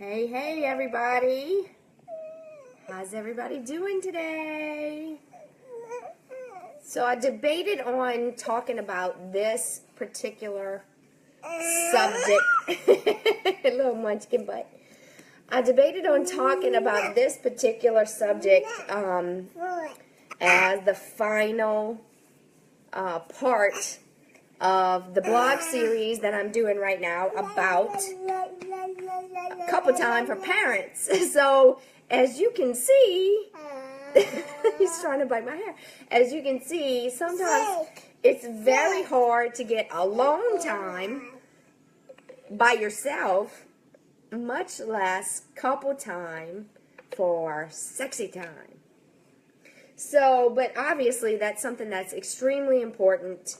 Hey, hey, everybody. How's everybody doing today? So I debated on talking about this particular subject. Little munchkin butt. I debated on talking about this particular subject as the final part of the blog series that I'm doing right now about couple time for parents. So as you can see, he's trying to bite my hair. As you can see, sometimes it's very hard to get alone time by yourself, much less couple time for sexy time. So, but obviously that's something that's extremely important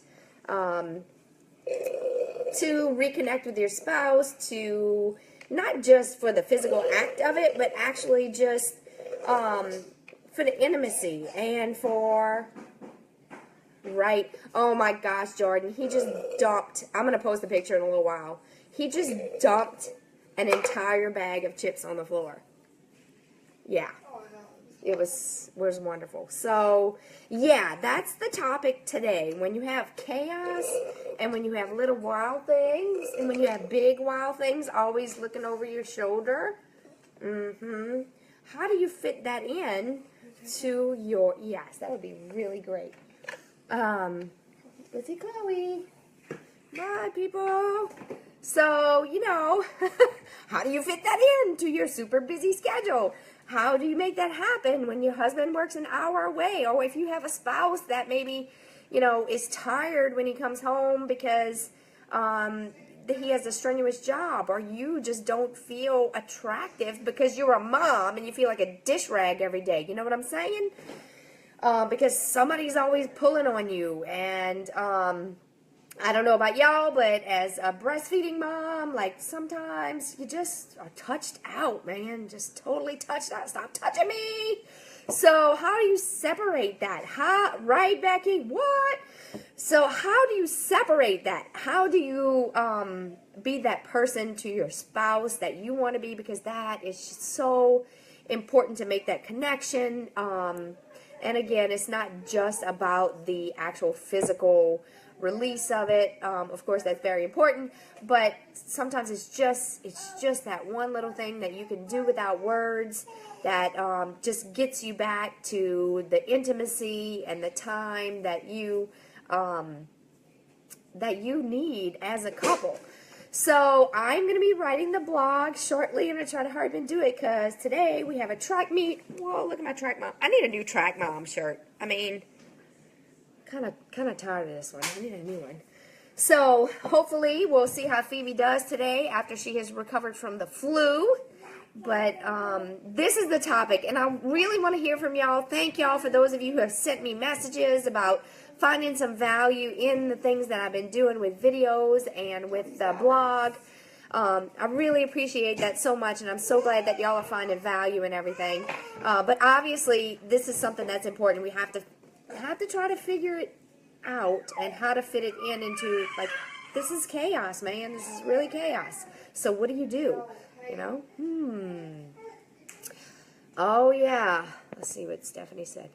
to reconnect with your spouse, to not just for the physical act of it, but actually just for the intimacy and for, right, oh my gosh, Jordan, he just dumped, I'm going to post a picture in a little while, he just dumped an entire bag of chips on the floor. Yeah. It was wonderful. So, yeah, that's the topic today. When you have chaos, and when you have little wild things, and when you have big wild things always looking over your shoulder, how do you fit that in to your, yes, that would be really great. Let's see, Chloe. Bye, people. So, you know, how do you fit that into your super busy schedule? How do you make that happen when your husband works an hour away? Or if you have a spouse that maybe, you know, is tired when he comes home because he has a strenuous job, or you just don't feel attractive because you're a mom and you feel like a dish rag every day. You know what I'm saying? Because somebody's always pulling on you. And I don't know about y'all, but as a breastfeeding mom, like sometimes you just are touched out, man. Just totally touched out. Stop touching me. So how do you separate that? How, right, Becky? What? So how do you separate that? How do you be that person to your spouse that you want to be? Because that is so important to make that connection. And again, it's not just about the actual physical release of it. Of course, that's very important, but sometimes it's just that one little thing that you can do without words that just gets you back to the intimacy and the time that you need as a couple. So I'm going to be writing the blog shortly. I'm going to try to hurry up and do it because today we have a track meet. Whoa, look at my track mom. I need a new track mom shirt. I mean, kind of tired of this one. I need a new one. So hopefully we'll see how Phoebe does today after she has recovered from the flu. But this is the topic, and I really want to hear from y'all. Thank y'all for those of you who have sent me messages about finding some value in the things that I've been doing with videos and with the blog. I really appreciate that so much, and I'm so glad that y'all are finding value in everything. But obviously, this is something that's important. We have to try to figure it out and how to fit it into, like, this is chaos, man. This is really chaos. So what do? You know? Oh, yeah. Let's see what Stephanie said.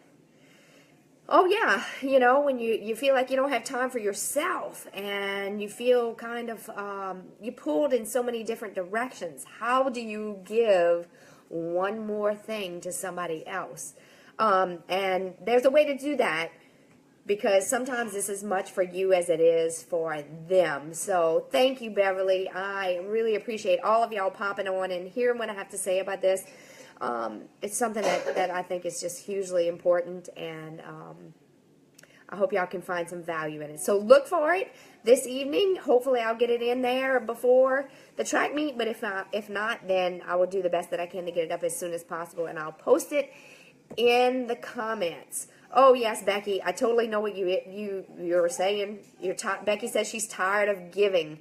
Oh, yeah. You know, when you feel like you don't have time for yourself and you feel kind of, you pulled in so many different directions. How do you give one more thing to somebody else? And there's a way to do that, because sometimes this is much for you as it is for them. So thank you, Beverly. I really appreciate all of y'all popping on and hearing what I have to say about this. It's something that I think is just hugely important, and I hope y'all can find some value in it. So look for it this evening. Hopefully I'll get it in there before the track meet, but if not, then I will do the best that I can to get it up as soon as possible, and I'll post it in the comments. Oh yes, Becky, I totally know what you're saying. Becky says she's tired of giving,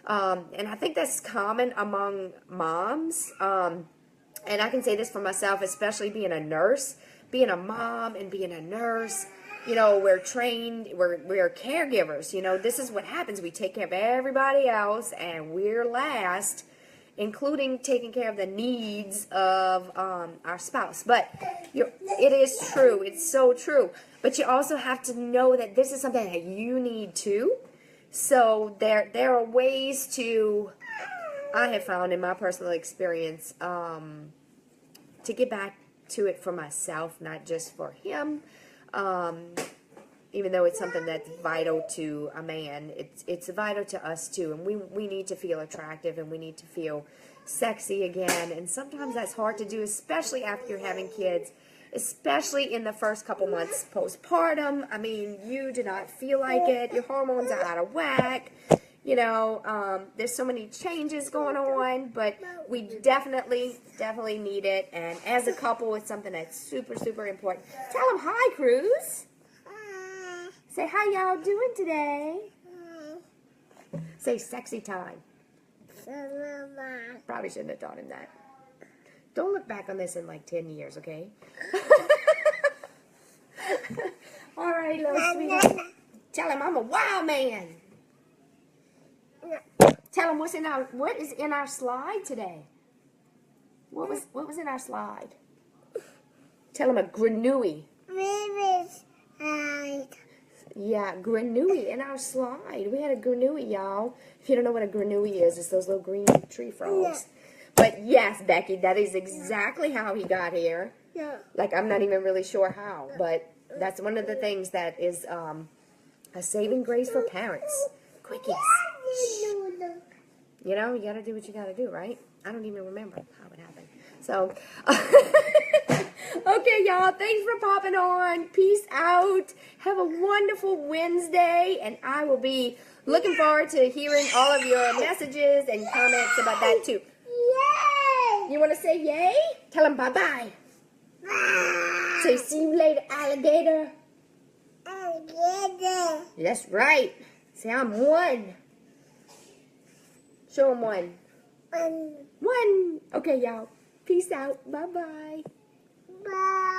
and I think that's common among moms. And I can say this for myself, especially being a nurse, being a mom and being a nurse. You know, we're trained, we're caregivers. You know, this is what happens. We take care of everybody else, and we're last. including taking care of the needs of our spouse. But it is true. It's so true. But you also have to know that this is something that you need too. So there are ways to, I have found in my personal experience, to get back to it for myself, not just for him. Even though it's something that's vital to a man, it's vital to us too. And we need to feel attractive, and we need to feel sexy again. And sometimes that's hard to do, especially after you're having kids, especially in the first couple months postpartum. I mean, you do not feel like it. Your hormones are out of whack. You know, there's so many changes going on, but we definitely need it. And as a couple, it's something that's super, super important. Tell them hi, Cruz. Say, how y'all doing today? Say, sexy time. Probably shouldn't have taught him that. Don't look back on this in like 10 years, okay? All right, little sweetheart. Tell him I'm a wild man. Tell him what is in our slide today. What was in our slide? Tell him a granui. Yeah, granui in our slide. We had a granui, y'all. If you don't know what a granui is, it's those little green tree frogs. But yes, Becky, that is exactly how he got here. Like, I'm not even really sure how, but that's one of the things that is a saving grace for parents. Quickies. You know, you gotta do what you gotta do, right? I don't even remember how it happened. So, okay, y'all, thanks for popping on. Peace out. Have a wonderful Wednesday, and I will be looking forward to hearing all of your messages and comments about that, too. Yay! You want to say yay? Tell them bye-bye. Bye. Say, see you later, alligator. Alligator. That's right. Say, I'm one. Show them one. One. Okay, y'all. Peace out. Bye-bye. Bye.